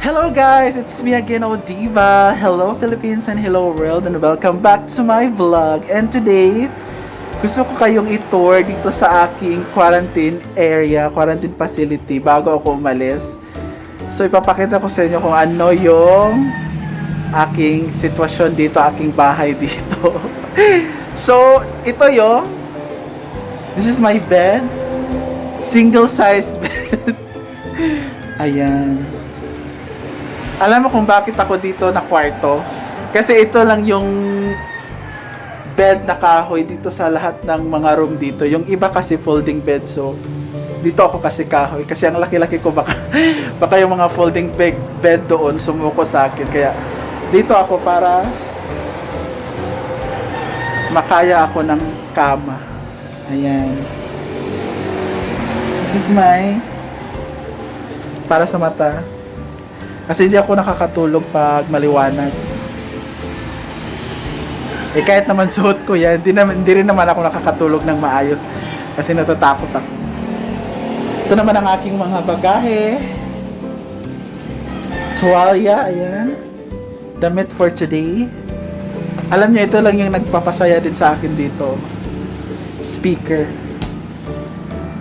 Hello guys, it's me again, Odiva. Hello Philippines and hello world and welcome back to my vlog. And today, gusto ko kayong i-tour dito sa aking quarantine area, quarantine facility bago ako umalis. So ipapakita ko sa inyo kung ano yung aking sitwasyon dito, aking bahay dito. So, ito yung this is my bed. Single size bed. Ayan. Alam mo kung bakit ako dito na kwarto? Kasi ito lang yung bed na kahoy dito sa lahat ng mga room dito. Yung iba kasi folding bed, so dito ako kasi kahoy. Kasi ang laki-laki ko baka yung mga folding bed doon sumuko sa akin. Kaya dito ako para makaya ako ng kama. Ayan. This is my para sa mata. Kasi hindi ako nakakatulog pag maliwanag. Eh kahit naman suot ko yan, hindi rin naman ako nakakatulog ng maayos. Kasi natatakot ako. Ito naman ang aking mga bagahe. Tuwalya, ayan. Damit for today. Alam niyo, ito lang yung nagpapasaya din sa akin dito. Speaker.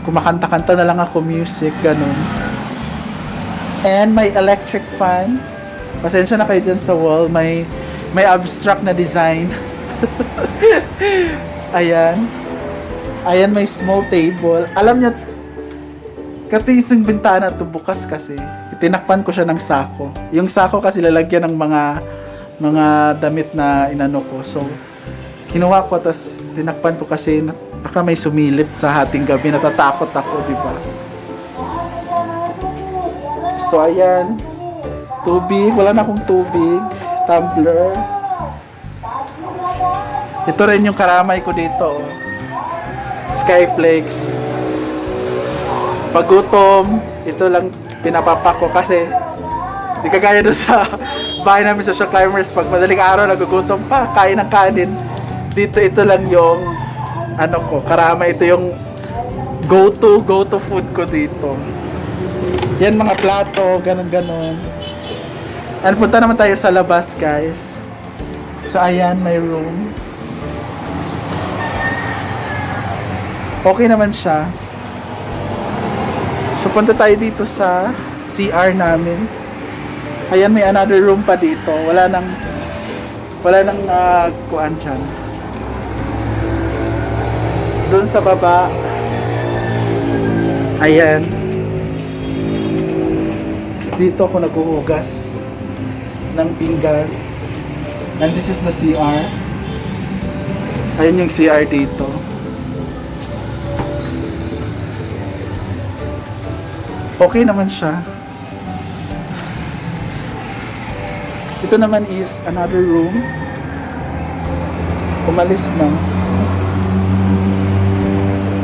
Kumakanta-kanta na lang ako music, ganun. And my electric fan. Pasensya na kayo dyan sa wall. May abstract na design. Ayan. Ayan, may small table. Alam niyo, katising bintana to bukas kasi. Tinakpan ko siya ng sako. Yung sako kasi lalagyan ng mga damit na inano ko. So, kinuha ko tapos tinakpan ko kasi baka may sumilip sa hating gabi. Natatakot ako, di ba? So, ayan. Tubig. Wala na akong tubig. Tumbler. Ito rin yung karamay ko dito. Skyflakes. Pagutom. Ito lang pinapapak ko kasi di kagaya doon sa bahay namin sa Social Climbers. Pag madaling araw, nagugutom pa. Kain ng kanin. Dito, ito lang yung ano ko, karamay. Ito yung go-to food ko dito. Yan mga plato, ganun. And punta naman tayo sa labas, guys. So, ayan, may room. Okay naman siya. So, punta tayo dito sa CR namin. Ayan, may another room pa dito. Wala nang kuan dyan. Doon sa baba. Ayan. Dito ako naghuhugas ng pinggan. And this is the CR. Ayan yung CR dito. Okay naman siya. Ito naman is another room. Umalis na.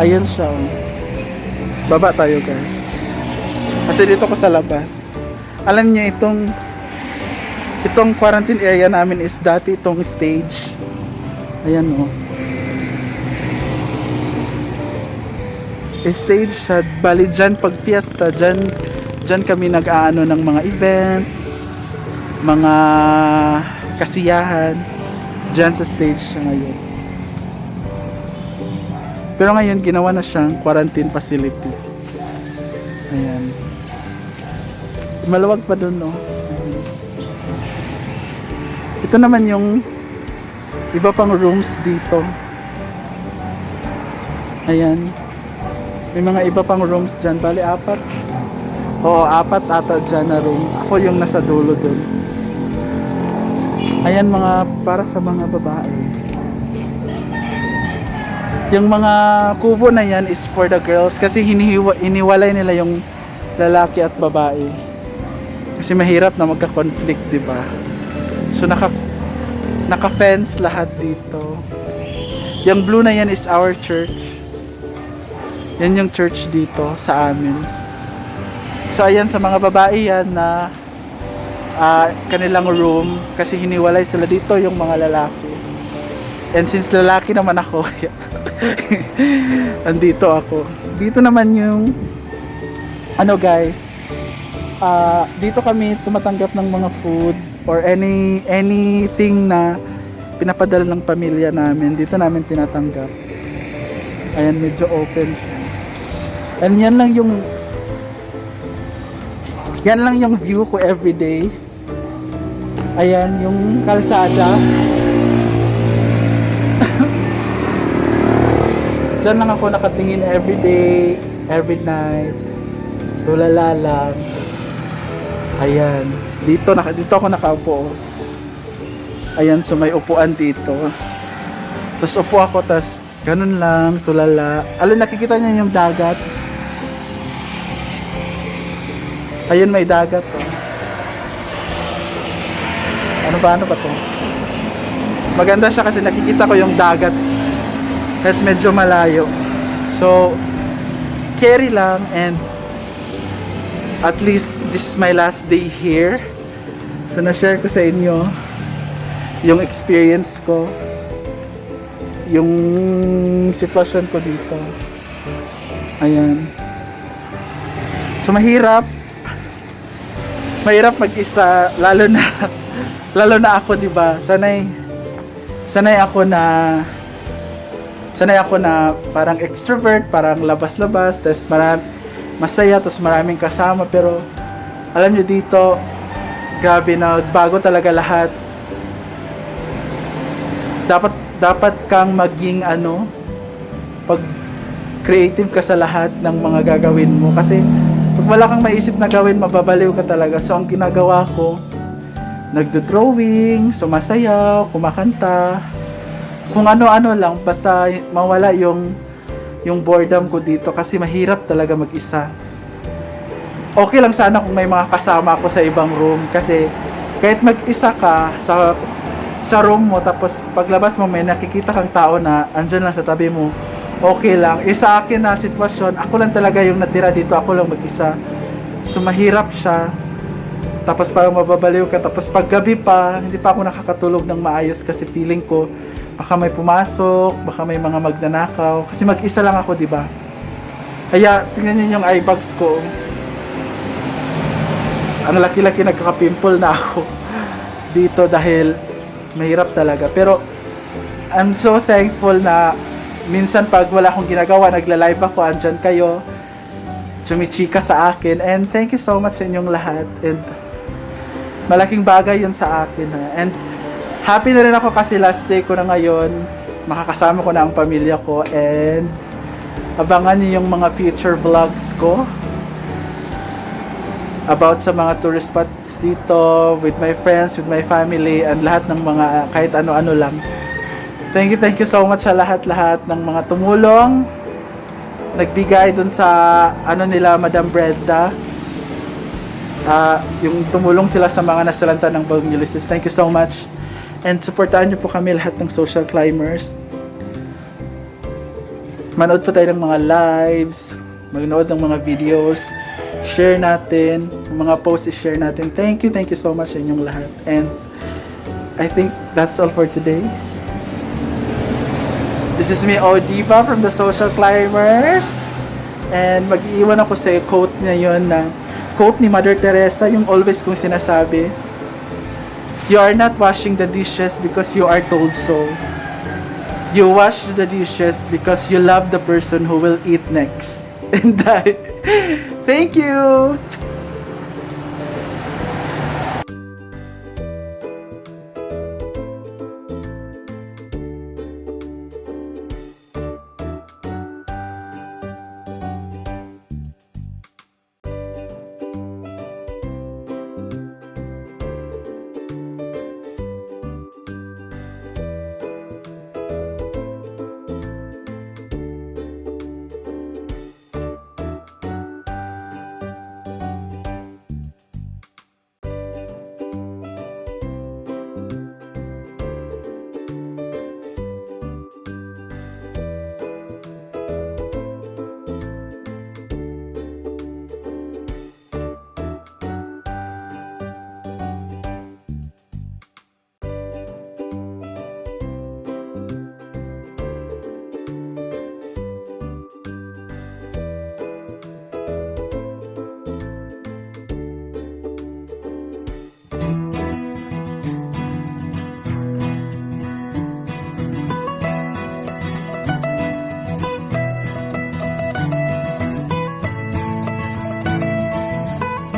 Ayan siya. Baba tayo, guys. Kasi dito ko sa labas. Alam niyo itong quarantine area namin is dati itong stage. Ayan o. Stage sa bali dyan pag fiesta, dyan kami nag-aano ng mga event, mga kasiyahan. Dyan sa stage siya ngayon. Pero ngayon ginawa na siyang quarantine facility. Ayan. Maluwag pa dun, no? Ito naman yung iba pang rooms dito. Ayan. May mga iba pang rooms dyan. Bali, 4. Oo, 4 ata dyan na room. Ako yung nasa dulo dun. Ayan, mga para sa mga babae. Yung mga kubo na yan is for the girls kasi iniwalay nila yung lalaki at babae. Kasi mahirap na magka-conflict, di ba? So naka-fence lahat dito. Yung blue na yan is our church. Yan yung church dito sa amin. So ayan, sa mga babae yan na kanilang room kasi hiniwalay sila dito yung mga lalaki. And since lalaki naman ako, andito ako. Dito naman yung ano, guys, dito kami tumatanggap ng mga food or anything na pinapadala ng pamilya namin. Dito namin tinatanggap. Ayan, medyo open siya. And yan lang yung view ko everyday. Ayan, yung kalsada. Diyan lang ako nakatingin everyday, every night. Tulala lang. Ayan. Dito ako nakaupo. Ayan, so may upuan dito. Tapos upo ako, tapos ganun lang, tulala. Alin, nakikita niya yung dagat. Ayun, may dagat. Oh. Ano ba to? Maganda siya kasi nakikita ko yung dagat. Kasi medyo malayo. So, carry lang and at least this is my last day here. So, na-share ko sa inyo yung experience ko. Yung sitwasyon ko dito. Ayan. So, mahirap mag-isa, lalo na ako, 'di ba? Sanay ako na parang extrovert, parang labas-labas, tapos masaya, tapos maraming kasama, pero alam niyo dito, grabe na bago talaga lahat. Dapat kang maging pag creative ka sa lahat ng mga gagawin mo, kasi pag wala kang maisip na gawin, mababaliw ka talaga. So, ang ginagawa ko, nagdo-drawing, sumasayaw, kumakanta, kung ano-ano lang, basta mawala yung boredom ko dito, kasi mahirap talaga mag-isa. Okay lang sana kung may mga kasama ako sa ibang room, kasi kahit mag-isa ka sa room mo, tapos paglabas mo may nakikita kang tao na andyan lang sa tabi mo, okay lang. Sa akin na sitwasyon, ako lang talaga yung natira dito, ako lang mag-isa. So mahirap siya. Tapos parang mababaliw ka. Tapos paggabi pa, hindi pa ako nakakatulog ng maayos kasi feeling ko baka may pumasok, baka may mga magnanakaw. Kasi mag-isa lang ako, di ba? Kaya tingnan niyo yung eye bags ko. Ang laki-laki, nagkaka-pimple na ako dito dahil mahirap talaga. Pero I'm so thankful na minsan pag wala akong ginagawa, nagla-live ako, andyan kayo, chumichika sa akin, and thank you so much sa inyong lahat, and malaking bagay yun sa akin, ha? And happy na rin ako kasi last day ko na ngayon, makakasama ko na ang pamilya ko, and abangan niyo yung mga future vlogs ko about sa mga tourist spots dito, with my friends, with my family, and lahat ng mga kahit ano-ano lang. Thank you so much sa lahat ng mga tumulong, nagbigay dun sa nila Madam Brenda, yung tumulong sila sa mga nasalanta ng Bagong Ulysses. Thank you so much, and supportahan niyo po kami lahat ng social climbers. Manood po tayo ng mga lives, magnood ng mga videos, share natin, mga posts share natin. Thank you so much sa inyong lahat, and I think that's all for today. This is me, Odiva, from the Social Climbers. And mag-iwan ako sa quote na yun, na quote ni Mother Teresa, yung always kong sinasabi. You are not washing the dishes because you are told so. You wash the dishes because you love the person who will eat next. And thank you!